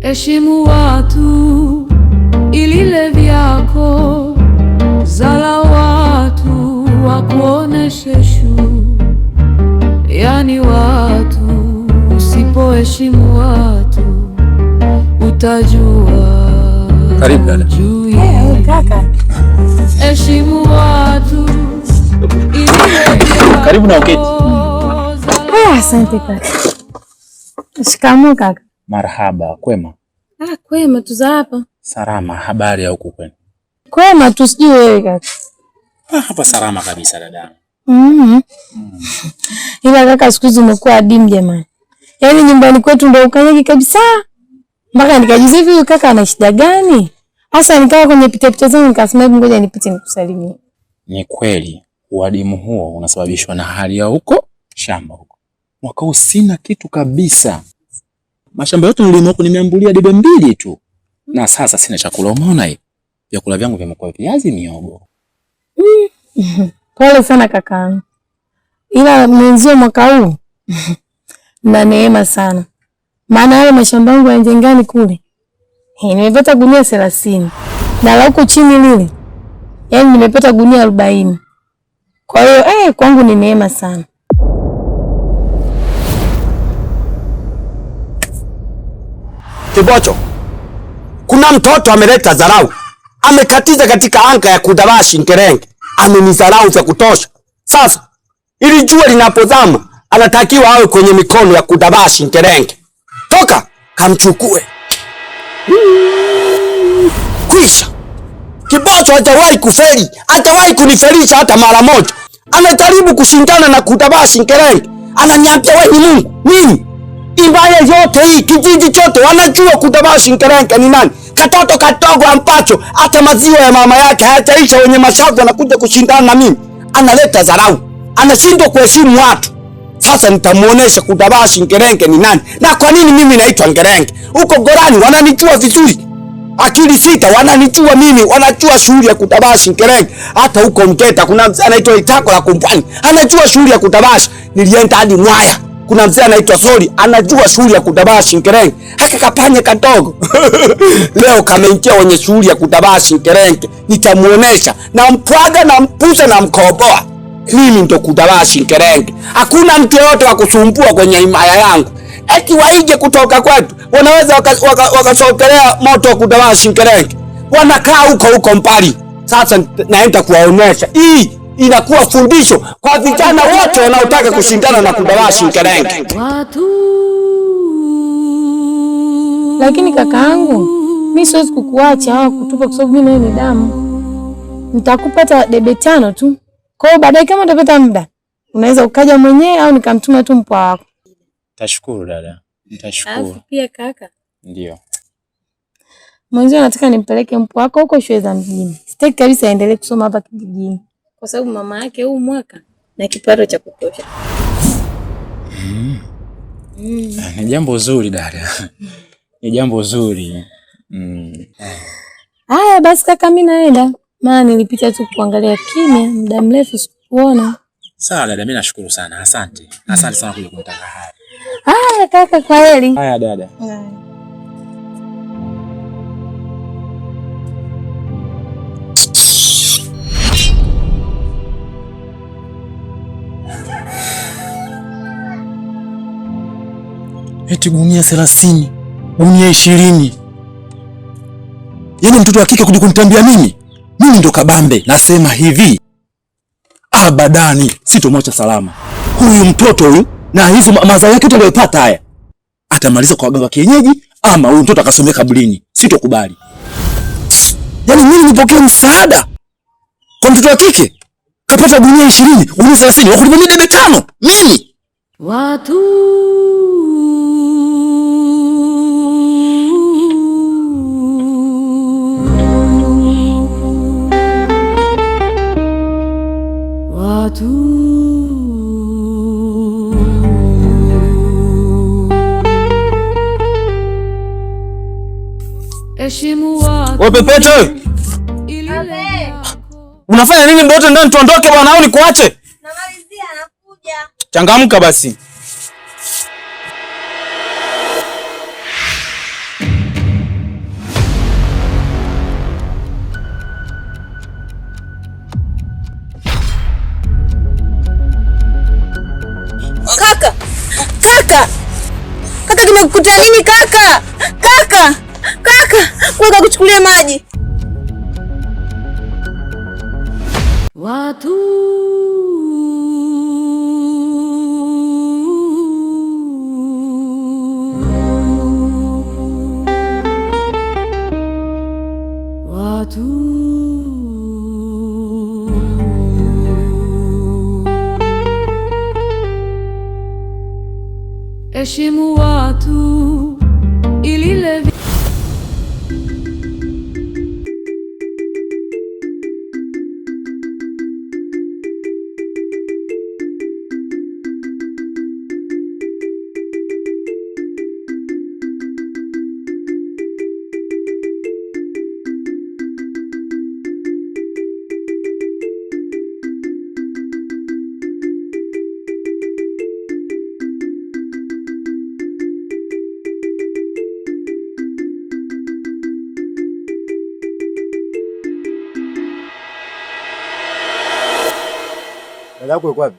Heshimu watu ilile vyako, zala watu wakuoneshe shu. Yani watu, usipoheshimu watu utajua. Karibu dada. Kaka. Heshimu watu ilile vyako. Karibu na uketi. Asante kaka. Shikamoo kaka. Marhaba, kwema? Kwema, tuza hapa. Salama, habari ya huku kwenu? Kwema, tusijui wewe kaka. Hapa salama kabisa dada. Ila kaka, siku hizi umekuwa adimu jamani. Yaani nyumbani kwetu ndio ukanyagi kabisa. Mpaka nikajiuliza hivi kaka ana shida gani? Hasa nikawa kwenye pita zangu nikasema hebu ngoja nipite nikusalimie. Ni kweli, uadimu huo unasababishwa na hali ya huko shamba huko. Mwaka huu sina kitu kabisa. Mashamba yote nilimo huko nimeambulia debe 2 tu. Na sasa sina chakula, umeona hivi? Vyakula vyangu vimekuwa viazi miogo. Pole sana kaka. Ila mwenzio mwaka huu na neema sana. Maana yale mashamba yangu ya Njengani kule. Nimepata gunia 30. Na la huko chini lile. Yaani nimepata gunia 40. Kwa hiyo kwangu ni neema sana. Kibocho, kuna mtoto ameleta dharau. Amekatiza katika anga ya Kudabashi Nkerenge. Amenidharau vya kutosha. Sasa, ili jua linapozama, anatakiwa awe kwenye mikono ya Kudabashi Nkerenge. Toka, kamchukue. Kwisha. Kibocho hajawahi kufeli. Hajawahi kunifelisha hata mara moja. Anajaribu kushindana na Kudabashi Nkerenge. Ananiambia wewe ni Mungu. Mimi Ibaya yote hii kijiji chote wanajua Kudabashi Nkerenge ni nani. Katoto kadogo ampacho hata maziwa ya mama yake hayataisha, wenye mashavu anakuja kushindana na mimi. Analeta dharau. Anashindwa kuheshimu watu. Sasa nitamuonesha Kudabashi Nkerenge ni nani na kwa nini mimi naitwa Nkerenge. Huko Gorani wananijua vizuri. Akili sita wananijua mimi, wanajua shughuli ya Kudabashi Nkerenge. Hata huko Mteta kuna mzee anaitwa Itako la Kumpwani, anajua shughuli ya Kudabashi. Nilienda hadi Mwaya. Kuna mzee anaitwa Sori, anajua shughuli ya Kudabashi Nkerenge. Haka kapanya kadogo. Leo kameingia wenye shughuli ya Kudabashi Nkerenge. Nitamuonesha na mpwaga na mpusha na mkoboa. Mimi ndo Kudabashi Nkerenge. Hakuna mtu yote wa kusumbua kwenye himaya yangu. Eti waije kutoka kwetu, wanaweza wakasogelea moto wa Kudabashi Nkerenge. Wanakaa huko mbali. Sasa naenda kuwaonesha. Hii inakuwa fundisho kwa vijana wote wanaotaka kushindana na Kudabashi Nkerenge. Lakini kakaangu, mimi siwezi kukuacha au kutupa kwa sababu mimi ni damu. Nitakupata debe 5 tu. Kwa hiyo baadaye kama utapata muda, unaweza ukaja mwenyewe au nikamtuma tu mpwa wako. Tashukuru dada. Nitashukuru. Pia kaka. Ndio. Mwanzo nataka nimpeleke mpwa wako huko shule za mjini. Sitaki kabisa aendelee kusoma hapa kijijini. Kwa sababu mama yake huu mwaka na kipato cha kutosha. Ni jambo zuri dada. Ni jambo zuri. Haya basi kaka, mimi naenda. Maana nilipita tu kuangalia kimya, muda mrefu sikuona. Sawa dada, mimi nashukuru sana. Asante. Asante sana kwa kunitaka haya. Haya kaka, kwa heri. Haya dada. Eti gunia 30, gunia 20. Yaani mtoto wa kike kuja kunitambia mimi ndo kabambe. Nasema hivi, abadani sitomwacha salama huyu mtoto huyu, na hizo mazao yake aliyopata haya atamaliza kwa waganga kienyeji, ama huyu mtoto akasomea kaburini. Sitokubali. Yaani mimi nipokee msaada kwa mtoto wa kike kapata gunia 20, gunia 30, wakulima debe 5 mimi. Watu heshimu watu. Wewe Pepeto, unafanya nini mdote ndani? Tuondoke bwana au nikuache? Namalizia nakuja. Changamka basi. Kaka, kimekukuta nini kaka? Kaka, kuchukulia maji. Watu heshimu watu ilile Dada yako yuko wapi?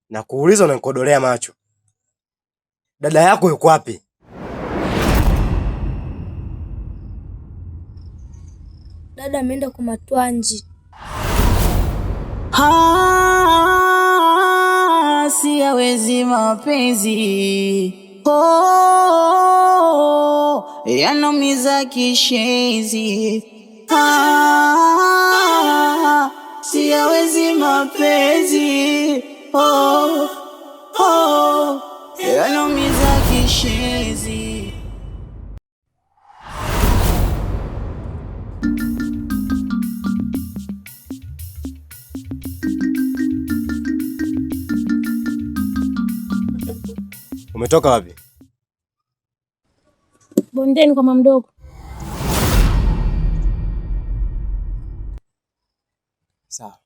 Na kuuliza unanikodolea macho. Dada yako yuko wapi? Dada ameenda kwa Matwanji. Siyawezi mapenzi yanaumiza kishenzi. Siyawezi mapenzi yanaumiza kishenzi. Umetoka wapi? Bondeni kwa mama mdogo. Sawa.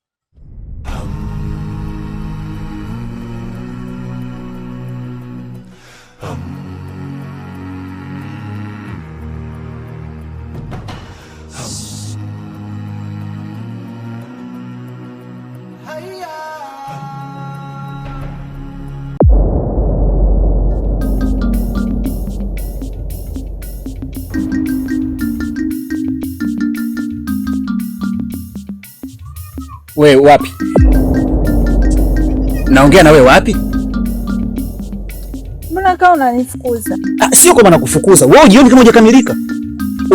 We wapi? Naongea na we wapi? Mbona kama unanifukuza? Sio kama nakufukuza. Wewe ujioni kama hujakamilika.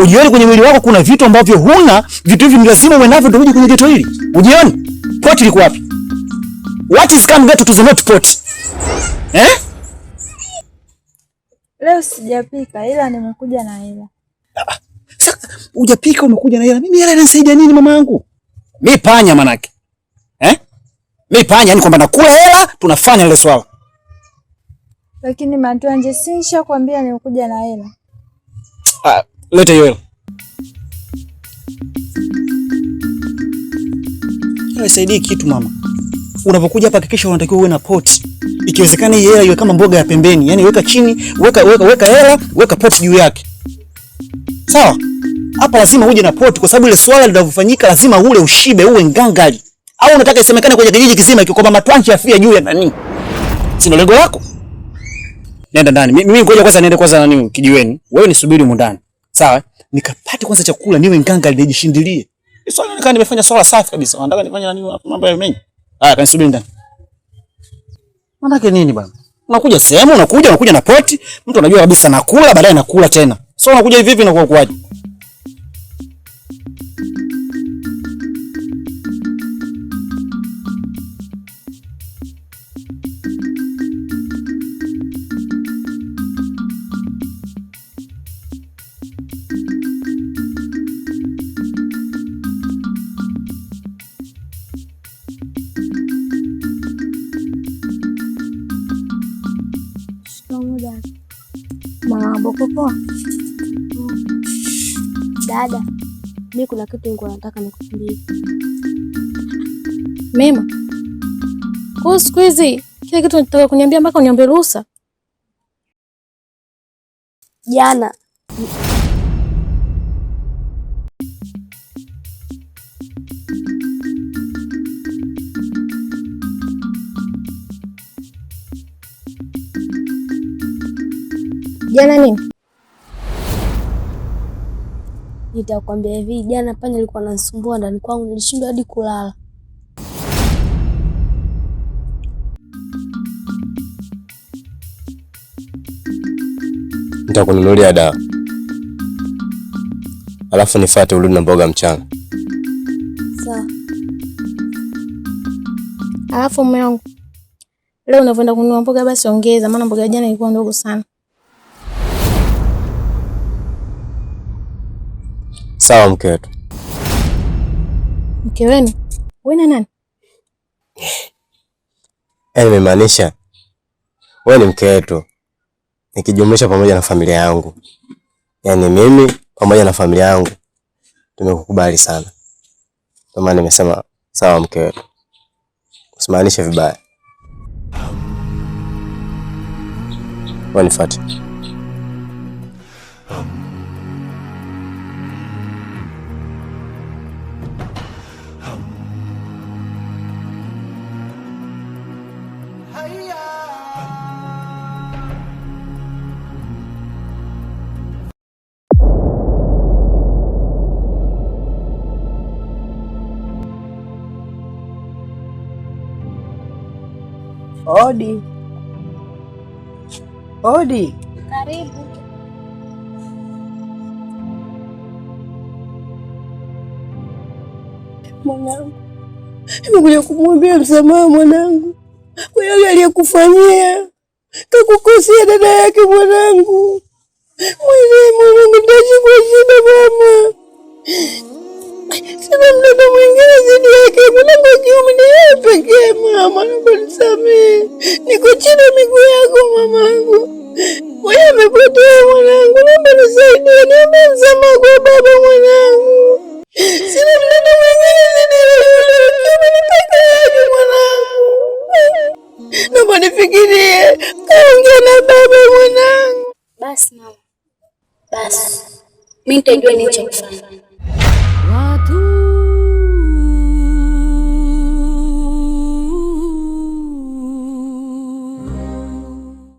Ujioni kwenye mwili wako kuna vitu ambavyo huna, vitu hivi ni lazima uwe navyo ndio uje kwenye geto hili. Ujioni? Poti liko wapi? What is come geto to the not pot? Leo sijapika ila nimekuja na hela. Sasa hujapika umekuja na hela. Mimi hela inanisaidia nini mama yangu? Mimi panya manake. Mimi panya yani kwamba nakula hela tunafanya ile swala. Lakini Matwanji si nishakwambia nimekuja na hela. Leta hiyo hela. Haisaidii kitu mama. Unapokuja hapa hakikisha unatakiwa uwe na poti. Ikiwezekana hii hela iwe kama mboga ya pembeni. Yaani weka chini, weka hela, weka poti juu yake. Sawa? Hapa lazima uje na poti kwa sababu ile swala linavyofanyika lazima ule ushibe uwe ngangali. Au unataka isemekane kwenye kijiji kizima kwamba Matwanji afia juu ya nani? Si ndio lengo lako? Nenda ndani. Mimi ngoja kwanza niende kwanza nani kijiweni. Wewe nisubiri huko ndani. Sawa? Nikapate kwanza chakula niwe ngangali nijishindilie. Swala nikawa nimefanya swala safi kabisa. Nataka nifanye nani mambo ya mengi. Haya kanisubiri ndani. Manake nini bwana? Unakuja sehemu, unakuja na poti, mtu anajua kabisa nakula, baadaye nakula tena. So unakuja hivi hivi na kwa kuaje? Poa. Dada, mimi kuna kitu niko nataka nikuambie. Mema. Kwa siku hizi kile kitu nataka kuniambia mpaka uniombe ruhusa. Jana nini? Nitakwambia hivi, jana panya alikuwa ananisumbua ndani kwangu, nilishindwa hadi kulala. Nitakununulia dawa, alafu nifuate urudi na mboga mchana. Sawa. Alafu mume wangu, leo unavyoenda kununua mboga basi ongeza, maana mboga jana ilikuwa ndogo sana. Sawa mke wetu. Mke wenu? Wewe na nani? Nimemaanisha wewe ni mke wetu, nikijumlisha pamoja na familia yangu. Yaani mimi pamoja na familia yangu tumekukubali sana. Kwa maana nimesema sawa mke wetu. Usimaanishe vibaya. Wanifuate. Odi. Odi. Karibu. Mwanangu, nimekuja kumwambia msamaha mwanangu kwa yale aliyokufanyia. Kakukosea dada yake mwanangu. Mungu ndaje kwa shida mama. Sina mtoto mwingine zaidi yake, mwanangu wa kiume ni yeye pekee mama. Naomba nisamehe. Niko chini ya miguu yako mamangu. Wewe umepotea mwanangu. Naomba nisaidie. Niombe msamaha kwa baba mwanangu. Sina mtoto mwingine zaidi yake, ni pekee yake mwanangu. Naomba nifikirie. Kaongea na baba mwanangu. Basi mama. Basi. Mimi nitajua nini cha kufanya.